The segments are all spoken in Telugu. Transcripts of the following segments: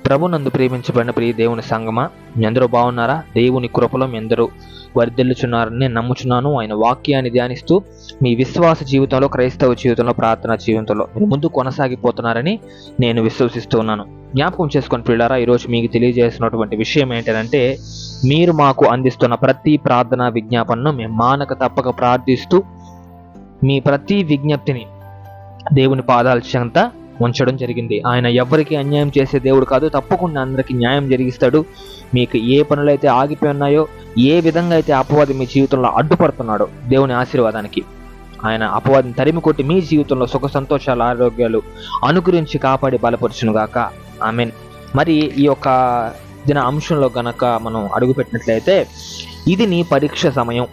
ప్రభునందు ప్రేమించబడిన ప్రియ దేవుని సంగమా, మీ అందరూ బాగున్నారా? దేవుని కృపలో మీ అందరూ వర్ధిల్లుచున్నారని నేను నమ్ముచున్నాను. ఆయన వాక్యాన్ని ధ్యానిస్తూ మీ విశ్వాస జీవితంలో, క్రైస్తవ జీవితంలో, ప్రార్థనా జీవితంలో మీరు ముందు కొనసాగిపోతున్నారని నేను విశ్వసిస్తూ ఉన్నాను. జ్ఞాపకం చేసుకొని ప్రియులారా, ఈరోజు మీకు తెలియజేసినటువంటి విషయం ఏంటంటే, మీరు మాకు అందిస్తున్న ప్రతి ప్రార్థనా విజ్ఞాపనను మేము మానక తప్పక ప్రార్థిస్తూ మీ ప్రతి విజ్ఞప్తిని దేవుని పాదాల చెంత ఉంచడం జరిగింది. ఆయన ఎవరికి అన్యాయం చేసే దేవుడు కాదు, తప్పకుండా అందరికీ న్యాయం జరిగిస్తాడు. మీకు ఏ పనులైతే ఆగిపోయి ఉన్నాయో, ఏ విధంగా అయితే అపవాది మీ జీవితంలో అడ్డుపడుతున్నాడో, దేవుని ఆశీర్వాదానికి ఆయన అపవాదిని తరిమి కొట్టి మీ జీవితంలో సుఖ సంతోషాలు, ఆరోగ్యాలు అనుగ్రహించి కాపాడి బలపరచునుగాక. ఆమేన్. మరి ఈ యొక్క దిన అంశంలో గనక మనం అడుగుపెట్టినట్లయితే, ఇది నీ పరీక్ష సమయం,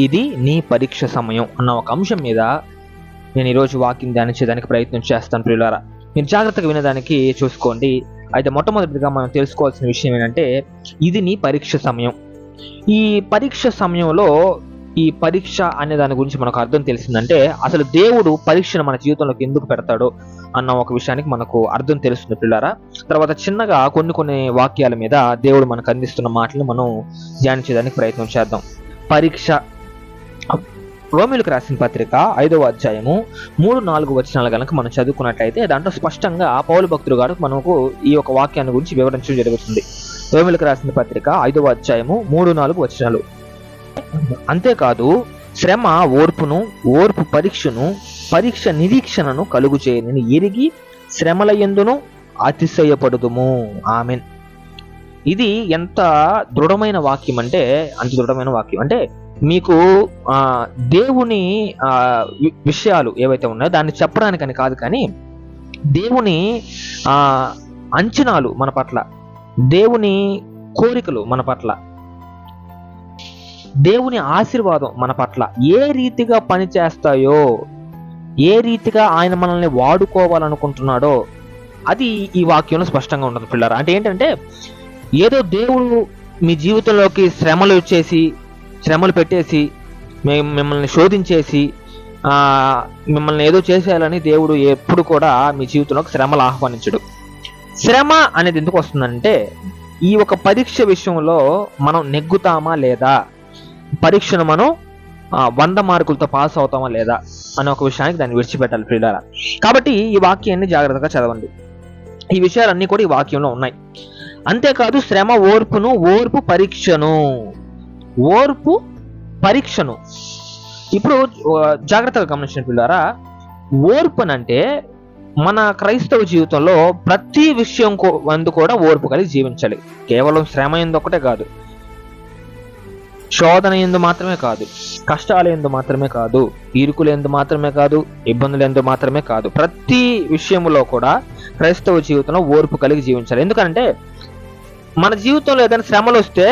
ఇది నీ పరీక్ష సమయం అన్న ఒక అంశం మీద నేను ఈరోజు వాక్యం ధ్యానించేదానికి ప్రయత్నం చేస్తాను. ప్రియులారా, మీరు జాగ్రత్తగా వినడానికి చూసుకోండి. అయితే మొట్టమొదటిగా మనం తెలుసుకోవాల్సిన విషయం ఏంటంటే, ఇది నీ పరీక్ష సమయం. ఈ పరీక్ష సమయంలో ఈ పరీక్ష అనే దాని గురించి మనకు అర్థం తెలిసిందంటే, అసలు దేవుడు పరీక్షను మన జీవితంలోకి ఎందుకు పెడతాడో అన్న ఒక విషయానికి మనకు అర్థం తెలుస్తుంది ప్రియులారా. తర్వాత చిన్నగా కొన్ని వాక్యాల మీద దేవుడు మనకు అందిస్తున్న మాటలను మనం ధ్యానించేదానికి ప్రయత్నం చేద్దాం. పరీక్ష. రోమీయులకు రాసిన పత్రిక 5వ అధ్యాయము 3-4 వచనాలు కనుక మనం చదువుకున్నట్లయితే, దాంట్లో స్పష్టంగా పౌలు భక్తుడు గారు మనకు ఈ యొక్క వాక్యాన్ని గురించి వివరించడం జరుగుతుంది. రోమీయులకు రాసిన పత్రిక 5వ అధ్యాయము 3-4 వచనాలు. అంతేకాదు, శ్రమ ఓర్పును, ఓర్పు పరీక్షను, పరీక్ష నిరీక్షణను కలుగు చేయని ఎరిగి శ్రమల యందును అతిశయపడుదుము. ఆమేన్. ఇది ఎంత దృఢమైన వాక్యం అంటే, అంత దృఢమైన వాక్యం. అంటే మీకు దేవుని విషయాలు ఏవైతే ఉన్నాయో దాన్ని చెప్పడానికని కాదు, కానీ దేవుని అంచనాలు మన పట్ల, దేవుని కోరికలు మన పట్ల, దేవుని ఆశీర్వాదం మన పట్ల ఏ రీతిగా పనిచేస్తాయో, ఏ రీతిగా ఆయన మనల్ని వాడుకోవాలనుకుంటున్నాడో అది ఈ వాక్యంలో స్పష్టంగా ఉంటుంది పిల్లరా. అంటే ఏంటంటే, ఏదో దేవుడు మీ జీవితంలోకి శ్రమలు పెట్టేసి మిమ్మల్ని శోధించేసి మిమ్మల్ని ఏదో చేసేయాలని దేవుడు ఎప్పుడు కూడా మీ జీవితంలోకి శ్రమలు ఆహ్వానించడు. శ్రమ అనేది ఎందుకు వస్తుందంటే, ఈ ఒక పరీక్ష విషయంలో మనం నెగ్గుతామా లేదా, పరీక్షను మనం 100 మార్కులతో పాస్ అవుతామా లేదా అనే ఒక విషయానికి దాన్ని విడిచిపెట్టాలి ప్రియులారా. కాబట్టి ఈ వాక్యాన్ని జాగ్రత్తగా చదవండి. ఈ విషయాలన్నీ కూడా ఈ వాక్యంలో ఉన్నాయి. అంతేకాదు, శ్రమ ఓర్పును, ఓర్పు పరీక్షను, ఓర్పు పరీక్షను. ఇప్పుడు జాగ్రత్తగా గమనించిన పిల్లారా, ఓర్పునంటే మన క్రైస్తవ జీవితంలో ప్రతి విషయం కూడా ఓర్పు కలిగి జీవించాలి. కేవలం శ్రమ ఎందు ఒకటే కాదు, శోధన ఎందు మాత్రమే కాదు, కష్టాల ఎందు మాత్రమే కాదు, ఇరుకుల ఎందు మాత్రమే కాదు, ఇబ్బందుల ఎందు మాత్రమే కాదు, ప్రతి విషయంలో కూడా క్రైస్తవ జీవితంలో ఓర్పు కలిగి జీవించాలి. ఎందుకంటే మన జీవితంలో ఏదైనా శ్రమలు వస్తే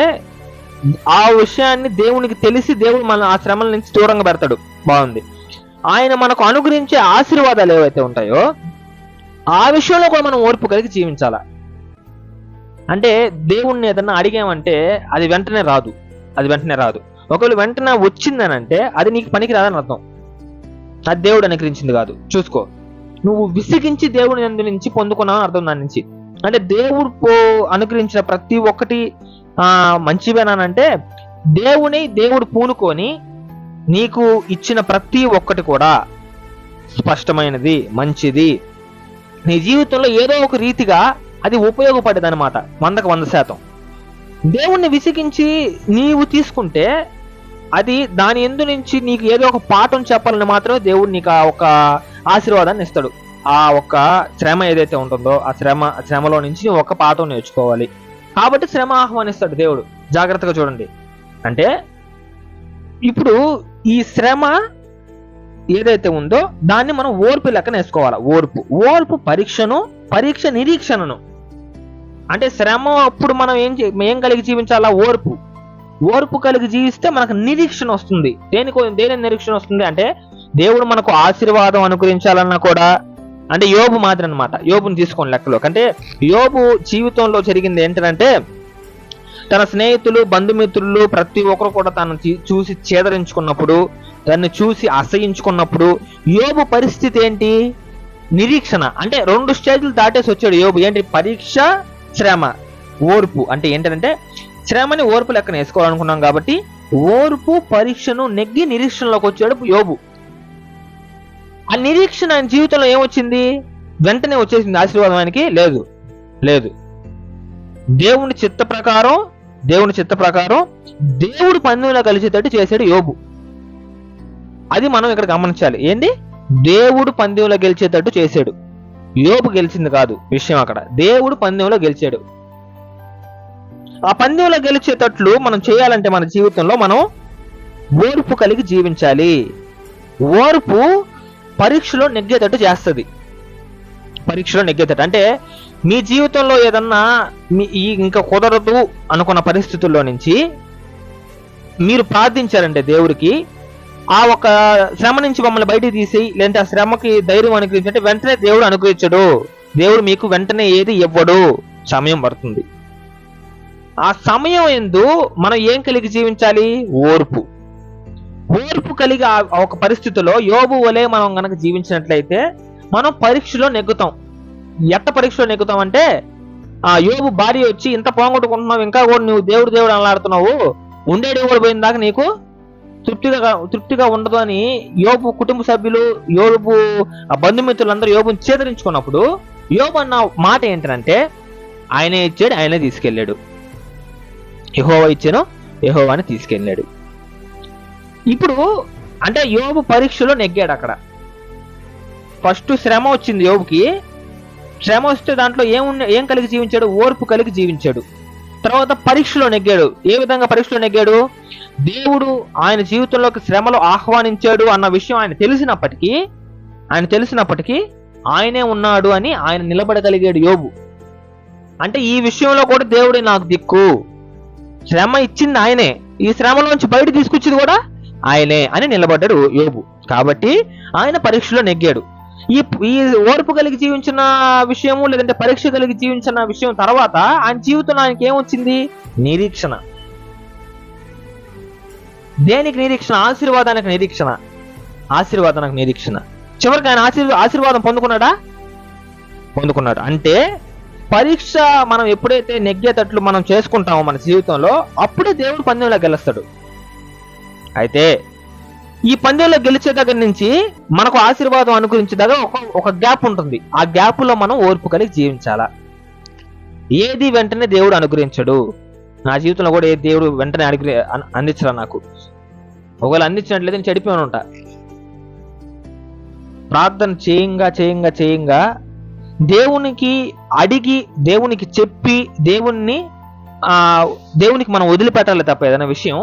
ఆ విషయాన్ని దేవునికి తెలిసి దేవుడు మన ఆ శ్రమల నుంచి దూరంగా పెడతాడు. బాగుంది. ఆయన మనకు అనుగ్రహించే ఆశీర్వాదాలు ఏవైతే ఉంటాయో ఆ విషయంలో కూడా మనం ఓర్పు కలిగి జీవించాలా. అంటే దేవుణ్ణి ఏదన్నా అడిగామంటే అది వెంటనే రాదు. ఒకవేళ వెంటనే వచ్చిందనంటే అది నీకు పనికి రాదని అర్థం. అది దేవుడు అనుగ్రహించింది కాదు. చూసుకో, నువ్వు విసిగించి దేవుని అందు నుంచి పొందుకున్నావు అర్థం దాని నుంచి. అంటే దేవుడు అనుగ్రహించిన ప్రతి ఒక్కటి మంచివేనానంటే, దేవుడు పూనుకొని నీకు ఇచ్చిన ప్రతి ఒక్కటి కూడా స్పష్టమైనది, మంచిది, నీ జీవితంలో ఏదో ఒక రీతిగా అది ఉపయోగపడేది అనమాట. 100% దేవుణ్ణి విసిగించి నీవు తీసుకుంటే అది దాని ఎందు నుంచి నీకు ఏదో ఒక పాఠం చెప్పాలని మాత్రమే దేవుడు నీకు ఆ ఒక ఆశీర్వాదాన్ని ఇస్తాడు. ఆ ఒక్క శ్రమ ఏదైతే ఉంటుందో ఆ శ్రమలో నుంచి ఒక పాఠం నేర్చుకోవాలి కాబట్టి శ్రమ ఆహ్వానిస్తాడు దేవుడు. జాగ్రత్తగా చూడండి. అంటే ఇప్పుడు ఈ శ్రమ ఏదైతే ఉందో దాన్ని మనం ఓర్పు లెక్కన వేసుకోవాలి. ఓర్పు పరీక్షను, పరీక్ష నిరీక్షణను. అంటే శ్రమ అప్పుడు మనం ఏం కలిగి జీవించాలా? ఓర్పు కలిగి జీవిస్తే మనకు నిరీక్షణ వస్తుంది. దేని నిరీక్షణ వస్తుంది అంటే, దేవుడు మనకు ఆశీర్వాదం అనుగ్రహించాలన్నా కూడా, అంటే యోబు మాదిరి అనమాట. యోబుని తీసుకోండి లెక్కలో. అంటే యోబు జీవితంలో జరిగింది ఏంటంటే, తన స్నేహితులు, బంధుమిత్రులు ప్రతి ఒక్కరు కూడా తను చూసి చేదరించుకున్నప్పుడు, తను చూసి అసహించుకున్నప్పుడు యోబు పరిస్థితి ఏంటి? నిరీక్షణ. అంటే 2 స్టేజ్లు దాటేసి వచ్చాడు యోబు. ఏంటి? పరీక్ష, శ్రమ, ఓర్పు. అంటే ఏంటంటే శ్రమని ఓర్పు లెక్కన వేసుకోవాలనుకున్నాం కాబట్టి ఓర్పు పరీక్షను నెగ్గి నిరీక్షణలోకి వచ్చాడు యోబు. ఆ నిరీక్షణ ఆయన జీవితంలో ఏమొచ్చింది? వెంటనే వచ్చేసింది ఆశీర్వాదం ఆయనకి? లేదు లేదు. దేవుని చిత్త ప్రకారం దేవుడు పందెంలో కలిసేటట్టు చేశాడు యోబు. అది మనం ఇక్కడ గమనించాలి. ఏంటి? దేవుడు పందెంలో గెలిచేటట్టు చేశాడు. యోబు గెలిచింది కాదు విషయం అక్కడ. దేవుడు పందెంలో గెలిచాడు. ఆ పందెంలో గెలిచేటట్లు మనం చేయాలంటే మన జీవితంలో మనం ఓర్పు కలిగి జీవించాలి. ఓర్పు పరీక్షలో నెగ్గేటట్టు చేస్తుంది. పరీక్షలో నెగ్గేటట్టు అంటే మీ జీవితంలో ఏదన్నా ఇంకా కుదరదు అనుకున్న పరిస్థితుల్లో నుంచి మీరు ప్రార్థించారంటే దేవుడికి, ఆ ఒక శ్రమ నుంచి మమ్మల్ని బయటికి తీసి, లేదంటే ఆ శ్రమకి ధైర్యం అనుగ్రహించంటే వెంటనే దేవుడు అనుగ్రహించడు. దేవుడు మీకు వెంటనే ఏది ఇవ్వడు, సమయం పడుతుంది. ఆ సమయం ఎందు మనం ఏం కలిగి జీవించాలి? ఓర్పు. ఓర్పు కలిగి ఆ ఒక పరిస్థితిలో యోబు వలె మనం గనక జీవించినట్లయితే మనం పరీక్షలో నెగ్గుతాం. ఎట్ట పరీక్షలో నెగ్గుతాం అంటే, ఆ యోబు భార్య వచ్చి ఇంత పోగొట్టుకుంటున్నావు, ఇంకా కూడా నువ్వు దేవుడు అన్నాడుతున్నావు, ఉండేది కూడా పోయిన దాకా నీకు తృప్తిగా ఉండదు అని యోబు కుటుంబ సభ్యులు, యోబు బంధుమిత్రులందరూ యోబుని చేదరించుకున్నప్పుడు యోబు అన్న మాట ఏంటంటే, ఆయనే ఇచ్చాడు, ఆయనే తీసుకెళ్ళాడు. యెహోవా ఇచ్చాను, యెహోవాని తీసుకెళ్ళాడు. ఇప్పుడు అంటే యోబు పరీక్షలో నెగ్గాడు. అక్కడ ఫస్ట్ శ్రమ వచ్చింది యోబుకి. శ్రమ వస్తే దాంట్లో ఏం కలిగి జీవించాడు? ఓర్పు కలిగి జీవించాడు. తర్వాత పరీక్షలో నెగ్గాడు. ఏ విధంగా పరీక్షలో నెగ్గాడు? దేవుడు ఆయన జీవితంలోకి శ్రమలో ఆహ్వానించాడు అన్న విషయం ఆయన తెలిసినప్పటికీ ఆయనే ఉన్నాడు అని ఆయన నిలబడగలిగాడు యోబు. అంటే ఈ విషయంలో కూడా దేవుడే నాకు దిక్కు, శ్రమ ఇచ్చింది ఆయనే, ఈ శ్రమలోంచి బయట తీసుకొచ్చింది కూడా ఆయనే అని నిలబడ్డాడు యోబు. కాబట్టి ఆయన పరీక్షలో నెగ్గాడు. ఈ ఓర్పు కలిగి జీవించిన విషయము, లేదంటే పరీక్ష కలిగి జీవించిన విషయం తర్వాత ఆయన జీవితంలో ఆయనకి ఏమొచ్చింది? నిరీక్షణ. దేనికి నిరీక్షణ? ఆశీర్వాదానికి నిరీక్షణ. చివరికి ఆయన ఆశీర్వాదం పొందుకున్నాడు. అంటే పరీక్ష మనం ఎప్పుడైతే నెగ్గేటట్లు మనం చేసుకుంటామో మన జీవితంలో, అప్పుడే దేవుడు పందెంలో గెలుస్తాడు. అయితే ఈ పందెంలో గెలిచే దగ్గర నుంచి మనకు ఆశీర్వాదం అనుగ్రహించే దగ్గర ఒక గ్యాప్ ఉంటుంది. ఆ గ్యాప్ లో మనం ఓర్పు కలిగి జీవించాలా. ఏది వెంటనే దేవుడు అనుగ్రహించడు. నా జీవితంలో కూడా ఏ దేవుడు వెంటనే అందించరా నాకు. ఒకవేళ అందించినట్లయితే నేను చెడిపోయి ఉంటా. ప్రార్థన చేయంగా దేవునికి అడిగి, దేవునికి చెప్పి, దేవునికి మనం వదిలిపెట్టాలి తప్ప ఏదైనా విషయం.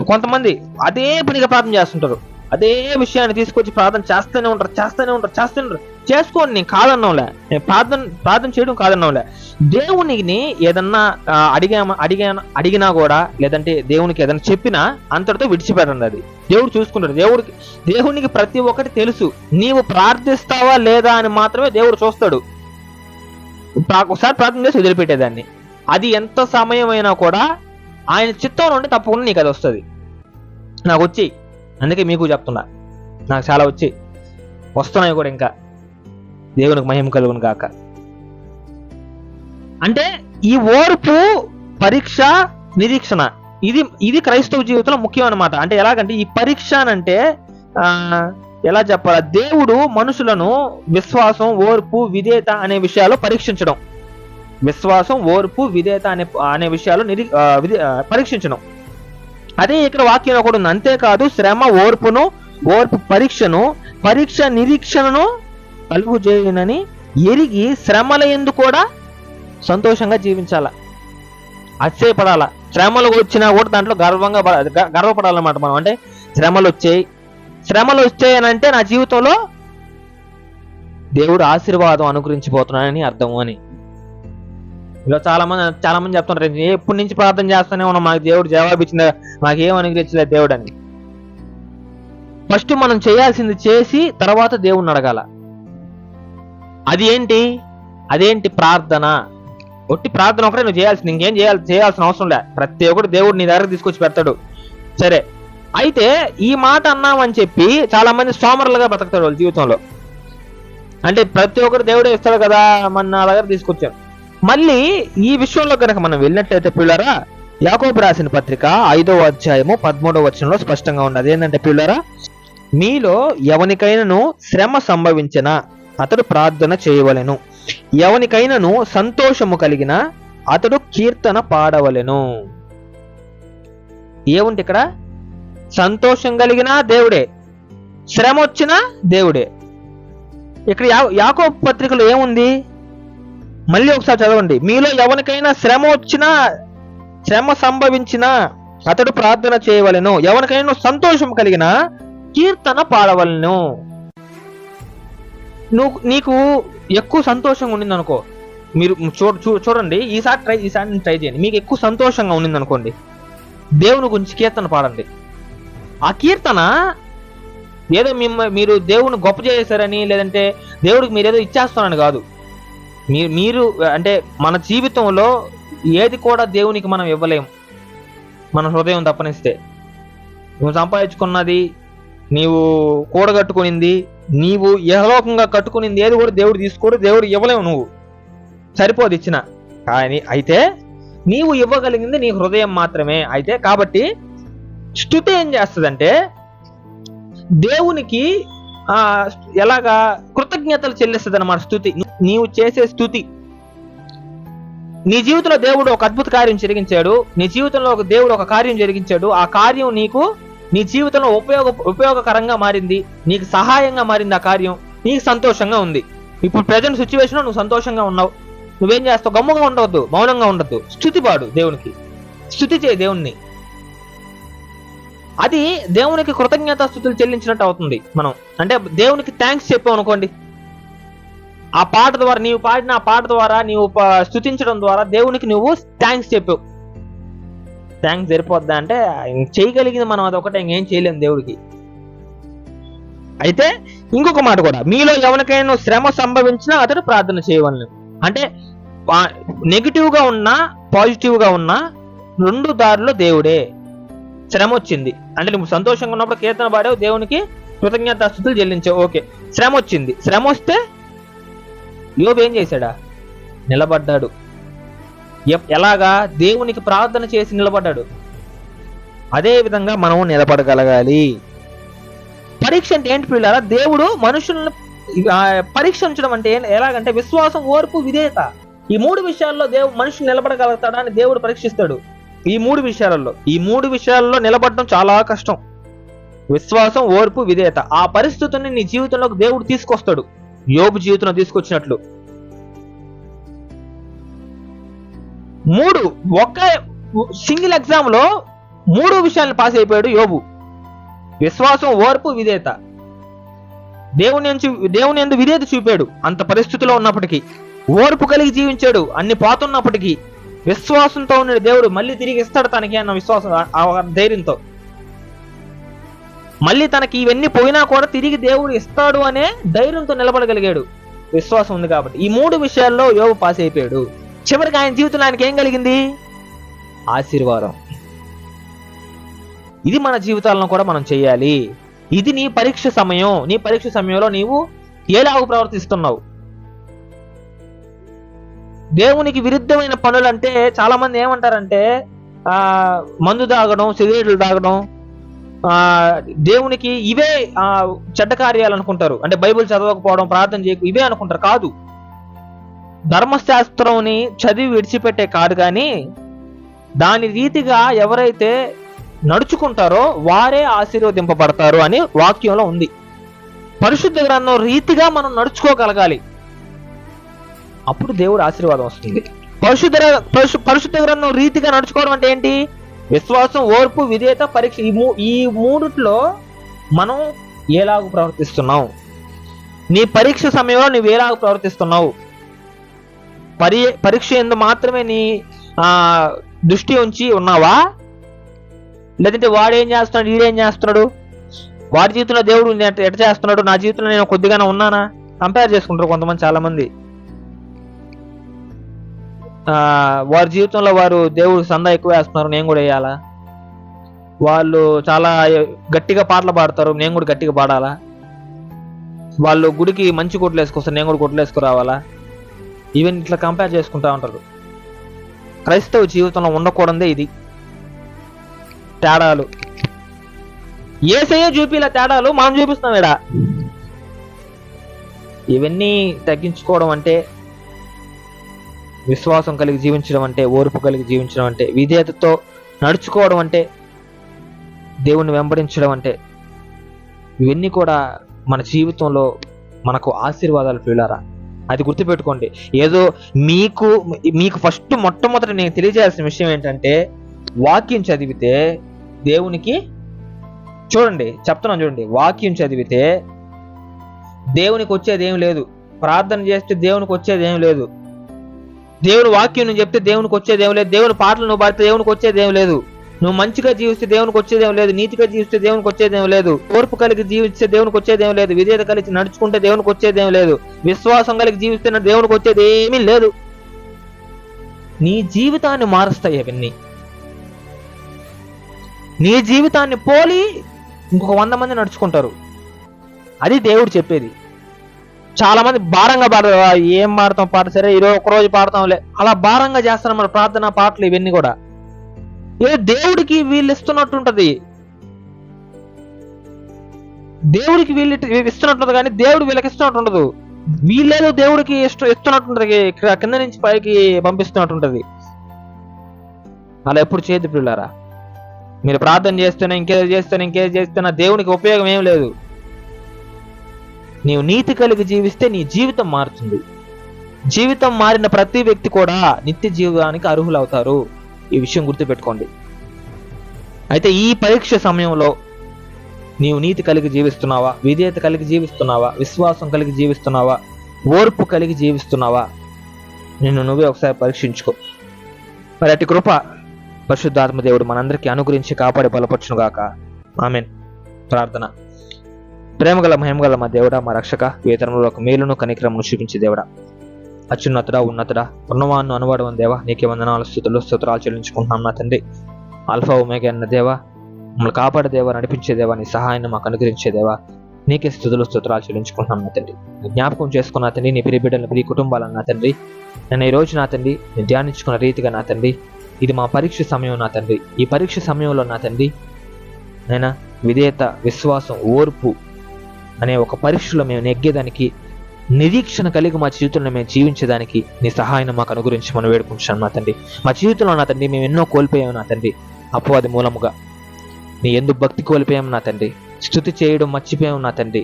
కొంతమంది అదే పనిగా ప్రార్థన చేస్తుంటారు. అదే విషయాన్ని తీసుకొచ్చి ప్రార్థన చేస్తూనే ఉంటారు. చేసుకోండి, నేను కాదన్నాంలే, నేను ప్రార్థన చేయడం కాదన్నాంలే. దేవునికి ఏదన్నా అడిగినా కూడా, లేదంటే దేవునికి ఏదైనా చెప్పినా అంతటితో విడిచిపెట్టండి. అది దేవుడు చూసుకుంటాడు. దేవునికి ప్రతి ఒక్కటి తెలుసు. నీవు ప్రార్థిస్తావా లేదా అని మాత్రమే దేవుడు చూస్తాడు. ఒకసారి ప్రార్థన చేసి వదిలిపెట్టేదాన్ని. అది ఎంత సమయం అయినా కూడా ఆయన చిత్తంలో ఉంటే తప్పకుండా నీకు అది వస్తుంది. నాకు వచ్చి, అందుకే మీకు చెప్తున్నా, నాకు చాలా వస్తున్నాయి కూడా. ఇంకా దేవునికి మహిమ కలుగును గాక. అంటే ఈ ఓర్పు, పరీక్ష, నిరీక్షణ ఇది క్రైస్తవ జీవితంలో ముఖ్యం అన్నమాట. అంటే ఎలాగంటే ఈ పరీక్ష అంటే ఎలా చెప్పాలా, దేవుడు మనుషులను విశ్వాసం, ఓర్పు, విధేయత అనే విషయాలు పరీక్షించడం. విశ్వాసం, ఓర్పు, విధేయత అనే విషయాలు పరీక్షించడం. అదే ఇక్కడ వాక్యంలో కూడా ఉంది. అంతేకాదు శ్రమ ఓర్పు పరీక్ష నిరీక్షణను కలుగు చేయనని ఎరిగి శ్రమల యందు కూడా సంతోషంగా జీవించాల, అతిశయపడాల. శ్రమలు వచ్చినా కూడా దాంట్లో గర్వపడాలన్నమాట మనం. అంటే శ్రమలు వచ్చాయనంటే నా జీవితంలో దేవుడు ఆశీర్వాదం అనుగ్రహించిపోతున్నానని అర్థం అని. ఇలా చాలా మంది చెప్తుంటారు, ఎప్పటి నుంచి ప్రార్థన చేస్తూనే ఉన్నాం, మాకు దేవుడు జవాబు ఇచ్చింది, మాకేం అనుగ్రహించలేదు దేవుడు అని. ఫస్ట్ మనం చేయాల్సింది చేసి తర్వాత దేవుడిని అడగాల. అదేంటి? ప్రార్థన. ఒట్టి ప్రార్థన ఒకటే నువ్వు చేయాల్సింది, ఇంకేం చేయాల్సిన అవసరం లే. ప్రతి ఒక్కటి దేవుడు నీ దగ్గర తీసుకొచ్చి పెడతాడు. సరే, అయితే ఈ మాట అన్నామని చెప్పి చాలా మంది సోమరులుగా బతుకుతాడు వాళ్ళ జీవితంలో. అంటే ప్రతి ఒక్కరు దేవుడే ఇస్తాడు కదా, నా దగ్గర తీసుకొచ్చాను. మళ్ళీ ఈ విషయంలో కనుక మనం వెళ్ళినట్లయితే పిల్లరా, యాకోబు రాసిన పత్రిక 5వ అధ్యాయము 13వ వచనంలో స్పష్టంగా ఉన్నది ఏంటంటే పిల్లరా, మీలో ఎవనికైనాను శ్రమ సంభవించిన అతడు ప్రార్థన చేయవలెను, ఎవనికైనాను సంతోషము కలిగిన అతడు కీర్తన పాడవలెను. ఏముంది ఇక్కడ? సంతోషం కలిగిన దేవుడే, శ్రమ వచ్చినా దేవుడే. ఇక్కడ యాకోబు పత్రికలో ఏముంది? మళ్ళీ ఒకసారి చదవండి. మీలో ఎవరికైనా శ్రమ వచ్చినా, శ్రమ సంభవించినా అతడు ప్రార్థన చేయవలెను, ఎవరికైనా సంతోషం కలిగిన కీర్తన పాడవలెను. నీకు ఎక్కువ సంతోషంగా ఉండింది అనుకో, మీరు చూడండి, ఈసారి ట్రై చేయండి. మీకు ఎక్కువ సంతోషంగా ఉండింది అనుకోండి, దేవుని గురించి కీర్తన పాడండి. ఆ కీర్తన ఏదో మీరు దేవుని గొప్ప చేశారని, లేదంటే దేవుడికి మీరు ఏదో ఇచ్చేస్తారని కాదు. మీరు అంటే మన జీవితంలో ఏది కూడా దేవునికి మనం ఇవ్వలేము, మన హృదయం తప్పనిస్తే. నువ్వు సంపాదించుకున్నది, నీవు కూడగట్టుకునింది, నీవు యహలోకంగా కట్టుకునింది ఏది కూడా దేవుడు తీసుకోడు, దేవుడు ఇవ్వలేవు, నువ్వు సరిపోదు ఇచ్చిన. కానీ అయితే నీవు ఇవ్వగలిగింది నీ హృదయం మాత్రమే. అయితే కాబట్టి స్తుతి ఏం చేస్తుందంటే దేవునికి ఎలాగా కృతజ్ఞతలు చెల్లిస్తుంది అన్నమాట. స్తుతి, నీవు చేసే స్తుతి. నీ జీవితంలో దేవుడు ఒక అద్భుత కార్యం జరిగించాడు, నీ జీవితంలో దేవుడు ఒక కార్యం జరిగించాడు, ఆ కార్యం నీకు నీ జీవితంలో ఉపయోగకరంగా మారింది, నీకు సహాయంగా మారింది, ఆ కార్యం నీకు సంతోషంగా ఉంది. ఇప్పుడు ప్రజెంట్ సిచ్యువేషన్ నువ్వు సంతోషంగా ఉన్నావు, నువ్వేం చేస్తావు? గమ్ముగా ఉండవద్దు, మౌనంగా ఉండద్దు, స్తుతి పాడు, దేవునికి స్తుతి చేయి దేవుణ్ణి. అది దేవునికి కృతజ్ఞతాస్తుతులు చెల్లించినట్టు అవుతుంది. మనం అంటే దేవునికి థ్యాంక్స్ చెప్పావు అనుకోండి, ఆ పాట ద్వారా, నీవు పాడిన ఆ పాట ద్వారా, నీవు స్తుతించడం ద్వారా దేవునికి నువ్వు థ్యాంక్స్ చెప్పావు. థ్యాంక్స్ సరిపోద్దా అంటే చేయగలిగింది మనం అదొకటే, ఇంకేం చేయలేము దేవుడికి. అయితే ఇంకొక మాట కూడా, మీలో ఎవరికైనా శ్రమ సంభవించినా అతడు ప్రార్థన చేయవలను. అంటే నెగిటివ్ గా ఉన్నా పాజిటివ్ గా ఉన్నా రెండు దారుల్లో దేవుడే. శ్రమ వచ్చింది అంటే నువ్వు సంతోషంగా ఉన్నప్పుడు కీర్తన పాడావు, దేవునికి కృతజ్ఞతాస్తుతులు చెల్లించావు, ఓకే. శ్రమ వచ్చింది, శ్రమ వస్తే యోబు ఏం చేశాడా? నిలబడ్డాడు. ఎలాగా? దేవునికి ప్రార్థన చేసి నిలబడ్డాడు. అదే విధంగా మనం నిలబడగలగాలి. పరీక్ష అంటే ఏంటి పిల్లరా? దేవుడు మనుషులను పరీక్షించడం అంటే ఎలాగంటే విశ్వాసం, ఓర్పు, విధేయత. ఈ మూడు విషయాల్లో మనుషులు నిలబడగలుగుతాడా అని దేవుడు పరీక్షిస్తాడు. ఈ మూడు విషయాల్లో నిలబడడం చాలా కష్టం. విశ్వాసం, ఓర్పు, విధేయత. ఆ పరిస్థితుల్ని నీ జీవితంలోకి దేవుడు తీసుకొస్తాడు, యోబు జీవితంలో తీసుకొచ్చినట్లు. ఒక సింగిల్ ఎగ్జామ్ లో 3 విషయాలను పాస్ అయిపోయాడు యోబు. విశ్వాసం, ఓర్పు, విధేయత. దేవుని యందు విధేయత చూపాడు అంత పరిస్థితిలో ఉన్నప్పటికీ. ఓర్పు కలిగి జీవించాడు అన్ని పోతున్నప్పటికీ. విశ్వాసంతో ఉన్న దేవుడు మళ్ళీ తిరిగి ఇస్తాడు తనకి అన్న విశ్వాసం, ధైర్యంతో. మళ్ళీ తనకి ఇవన్నీ పోయినా కూడా తిరిగి దేవుడు ఇస్తాడు అనే ధైర్యంతో నిలబడగలిగాడు, విశ్వాసం ఉంది కాబట్టి. ఈ 3 విషయాల్లో యోబు పాస్ అయిపోయాడు. చివరికి ఆయన జీవితంలో ఆయనకి ఏం కలిగింది? ఆశీర్వాదం. ఇది మన జీవితాలను కూడా మనం చేయాలి. ఇది నీ పరీక్ష సమయం. నీ పరీక్ష సమయంలో నీవు ఎలాగ ప్రవర్తిస్తున్నావు? దేవునికి విరుద్ధమైన పనులంటే చాలా మంది ఏమంటారంటే మందు తాగడం, సిగరెట్లు తాగడం, దేవునికి ఇవే చెడ్డ కార్యాలు అనుకుంటారు. అంటే బైబిల్ చదవకపోవడం, ప్రార్థన చేయకు, ఇవే అనుకుంటారు. కాదు, ధర్మశాస్త్రంని చదివి విడిచిపెట్టే కాదు, కానీ దాని రీతిగా ఎవరైతే నడుచుకుంటారో వారే ఆశీర్వదింపబడతారు అని వాక్యంలో ఉంది. పరిశుద్ధ గ్రంథం రీతిగా మనం నడుచుకోగలగాలి, అప్పుడు దేవుడు ఆశీర్వాదం వస్తుంది. పరిశుద్ధ గ్రంథం రీతిగా నడుచుకోవడం అంటే ఏంటి? విశ్వాసం, ఓర్పు, విధేయత, పరీక్ష. ఈ మూడిట్లో మనం ఎలాగ ప్రవర్తిస్తున్నావు? నీ పరీక్ష సమయంలో నువ్వు ఎలాగ ప్రవర్తిస్తున్నావు? పరీక్ష యందు మాత్రమే నీ దృష్టి ఉంచి ఉన్నావా? లేదంటే వాడేం చేస్తున్నాడు, వీడేం చేస్తున్నాడు, వాడి జీవితంలో దేవుడు ఎట చేస్తున్నాడు, నా జీవితంలో నేను కొద్దిగానే ఉన్నానా? కంపేర్ చేసుకుంటారు కొంతమంది, చాలా మంది. వారి జీవితంలో వారు దేవుడు సందా ఎక్కువ వేస్తున్నారు, నేను కూడా వేయాలా? వాళ్ళు చాలా గట్టిగా పాటలు పాడతారు, నేను కూడా గట్టిగా పాడాలా? వాళ్ళు గుడికి మంచి కొట్లు వేసుకొస్తారు, నేను కూడా కొట్లు వేసుకురావాలా? ఈవెన్ ఇట్లా కంపేర్ చేసుకుంటా ఉంటారు. క్రైస్తవ జీవితంలో ఉండకూడదే ఇది. తేడాలు ఏసయ్య చూపిలా తేడాలు మనం చూపిస్తాం ఈడ. ఇవన్నీ తగ్గించుకోవడం అంటే, విశ్వాసం కలిగి జీవించడం అంటే, ఓర్పు కలిగి జీవించడం అంటే, విధేయతతో నడుచుకోవడం అంటే, దేవుణ్ణి వెంబడించడం అంటే, ఇవన్నీ కూడా మన జీవితంలో మనకు ఆశీర్వాదాలు పిల్లారా. అది గుర్తుపెట్టుకోండి. ఏదో మీకు ఫస్ట్ మొట్టమొదటి నేను తెలియజేయాల్సిన విషయం ఏంటంటే, వాక్యం చదివితే దేవునికి చెప్తున్నాను చూడండి, వాక్యం చదివితే దేవునికి వచ్చేది ఏం లేదు. ప్రార్థన చేస్తే దేవునికి వచ్చేది ఏం లేదు. దేవుని వాక్యం నువ్వు చెప్తే దేవునికి వచ్చేది ఏం లేదు. దేవుని పాటలు నువ్వు పాడితే దేవునికి వచ్చేది ఏం లేదు. నువ్వు మంచిగా జీవిస్తే దేవునికి వచ్చేది ఏం లేదు. నీతిగా జీవిస్తే దేవునికి వచ్చేది ఏం లేదు. ఓర్పు కలిగి జీవిస్తే దేవునికి వచ్చేది ఏం లేదు. విధేయత కలిగి నడుచుకుంటే దేవునికి వచ్చేది ఏం లేదు. విశ్వాసం కలిగి జీవిస్తే దేవునికి వచ్చేది ఏమీ లేదు. నీ జీవితాన్ని మారుస్తాయి అవన్నీ. నీ జీవితాన్ని పోలి ఇంకొక 100 మంది నడుచుకుంటారు. అది దేవుడు చెప్పేది. చాలా మంది భారంగా పాడతారు. ఏం పాడతాం పాట, సరే ఈరోజు ఒకరోజు పాడతాంలే, అలా భారంగా చేస్తాను మన ప్రార్థన పాటలు ఇవన్నీ కూడా. ఏ దేవుడికి వీళ్ళు ఇస్తున్నట్టుంటది, దేవుడికి వీళ్ళు ఇస్తున్నట్టుంటది కానీ దేవుడు వీళ్ళకి ఇస్తున్నట్టుండదు. వీళ్ళేదో దేవుడికి ఇస్తున్నట్టుంటది, కింద నుంచి పైకి పంపిస్తున్నట్టుంటది. అలా ఎప్పుడు చేయద్దు పిల్లారా. మీరు ప్రార్థన చేస్తేనే ఇంకేది చేస్తేనే దేవునికి ఉపయోగం ఏం లేదు. నీవు నీతి కలిగి జీవిస్తే నీ జీవితం మారుతుంది. జీవితం మారిన ప్రతి వ్యక్తి కూడా నిత్య జీవానికి అర్హులవుతారు. ఈ విషయం గుర్తుపెట్టుకోండి. అయితే ఈ పరీక్ష సమయంలో నీవు నీతి కలిగి జీవిస్తున్నావా, విధేయత కలిగి జీవిస్తున్నావా, విశ్వాసం కలిగి జీవిస్తున్నావా, ఓర్పు కలిగి జీవిస్తున్నావా? నిన్ను నువ్వే ఒకసారి పరీక్షించుకో. మరి అట్టి కృప పరిశుద్ధాత్మ దేవుడు మనందరికీ అనుగ్రహించి కాపాడి బలపరచునుగాక. ఆమేన్. ప్రార్థన. ప్రేమగల మహిమగల మా దేవుడా, మా రక్షక, వేతనంలో ఒక మేలును కనికరమును చూపించే దేవుడా, అత్యున్నతుడా, ఉన్నతుడా, ఉన్నవాన్ని అనువాడవని దేవా, నీకే వందనాలు, స్తుతురాలు చెల్లించుకుంటున్నాం నా తండ్రి. ఆల్ఫా ఒమేగా అన్న దేవా, మమ్మల్ని కాపాడే దేవా, నడిపించే దేవా, నీ సహాయాన్ని మాకు అనుగ్రహించే దేవా, నీకే స్తుతురాలు చెల్లించుకుంటున్నాం నా తండ్రి. జ్ఞాపకం చేసుకున్న తండ్రి, నీ ప్రియ బిడ్డలను, ప్రియ కుటుంబాలను నా తండ్రి, నేను ఈ రోజు నా తండ్రి నేను ధ్యానించుకున్న రీతిగా నా తండ్రి, ఇది మా పరీక్ష సమయం నా తండ్రి. ఈ పరీక్ష సమయంలో నా తండ్రి నైనా విధేయత, విశ్వాసం, ఓర్పు అనే ఒక పరీక్షలో మేము నెగ్గేదానికి, నిరీక్షణ కలిగి మా జీవితంలో మేము జీవించేదానికి నీ సహాయాన్ని మాకు అనుగురించి మనం వేడుకుంటున్నాం నా తండ్రి. మా జీవితంలో నా తండ్రి మేము ఎన్నో కోల్పోయాము నా తండ్రి, అపవాది మూలముగా. నీ యందు భక్తి కోల్పోయాము నా తండ్రి, స్తుతి చేయడం మర్చిపోయాము నా తండ్రి,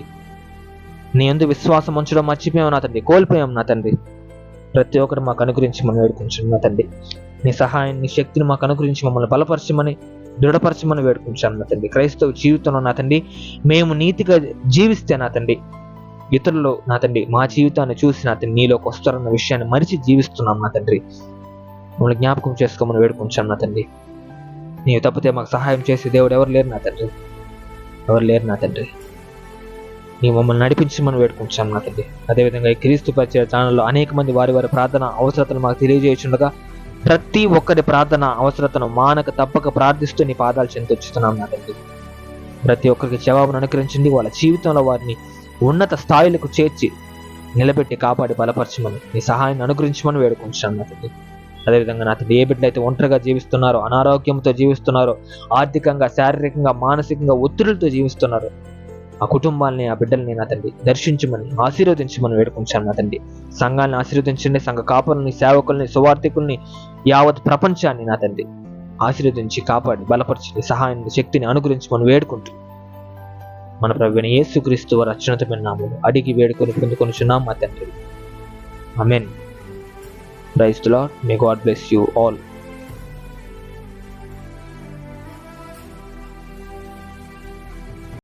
నీ యందు విశ్వాసం ఉంచడం మర్చిపోయాము నా తండ్రి, కోల్పోయాము నా తండ్రి. ప్రతి ఒక్కరు మాకు అనుగురించి మనం వేడుకుంటున్నాం నా తండ్రి. నీ సహాయం, నీ శక్తిని మాకు అనుగురించి మమ్మల్ని బలపరచమని, దృఢపరచమని వేడుకుంటాం నా తండ్రి. క్రైస్తవ జీవితంలో నా తండ్రి మేము నీతిగా జీవిస్తే నా తండ్రి, ఇతరులు నా తండ్రి మా జీవితాన్ని చూసి నా తండ్రి నీలోకి వస్తారన్న విషయాన్ని మరిచి జీవిస్తున్నాం నా తండ్రి. మమ్మల్ని జ్ఞాపకం చేసుకోమని వేడుకుంటాం నా తండ్రి. నీవు తప్పితే మాకు సహాయం చేసే దేవుడు ఎవరు లేరు నా తండ్రి, ఎవరు లేరు నా తండ్రి. నీవు మమ్మల్ని నడిపించమని వేడుకుంటాం నా తండ్రి. అదేవిధంగా ఈ క్రీస్తు పరిచయ ఛానల్లో అనేక మంది వారి ప్రార్థన అవసరతను మాకు తెలియజేయుచుండగా, ప్రతి ఒక్కరి ప్రార్థన అవసరతను మానక తప్పక ప్రార్థిస్తూ నీ పాదాలు చెందొచ్చుతున్నాం నా తండ్రి. ప్రతి ఒక్కరికి జవాబును అనుగ్రహించండి. వాళ్ళ జీవితంలో వారిని ఉన్నత స్థాయిలకు చేర్చి నిలబెట్టి కాపాడి బలపరచమని, నీ సహాయాన్ని అనుగ్రహించమని వేడుకుంటున్నాను నా తండ్రి. అదేవిధంగా నా తండ్రి ఏ బిడ్డలైతే ఒంటరిగా జీవిస్తున్నారో, అనారోగ్యంతో జీవిస్తున్నారో, ఆర్థికంగా, శారీరకంగా, మానసికంగా ఒత్తిడితో జీవిస్తున్నారో, ఆ కుటుంబాలని, ఆ బిడ్డల్ని నా తండ్రి దర్శించమని, ఆశీర్వదించమని వేడుకుంటాను నా తండ్రి. సంఘాన్ని ఆశీర్వదించండి, సంఘ కాపుల్ని, సేవకుల్ని, సువార్థికుల్ని, యావత్ ప్రపంచాన్ని నా తండ్రి ఆశీర్వదించి కాపాడి బలపరిచి సహాయాన్ని, శక్తిని అనుగ్రహించమని వేడుకుంటూ మన ప్రభువైన యేసుక్రీస్తు వారి అత్యున్నతమైన నామములో అడిగి వేడుకొని పొందుకొనుచున్నాం మా తండ్రి. Amen. Praise the Lord. May God bless you all.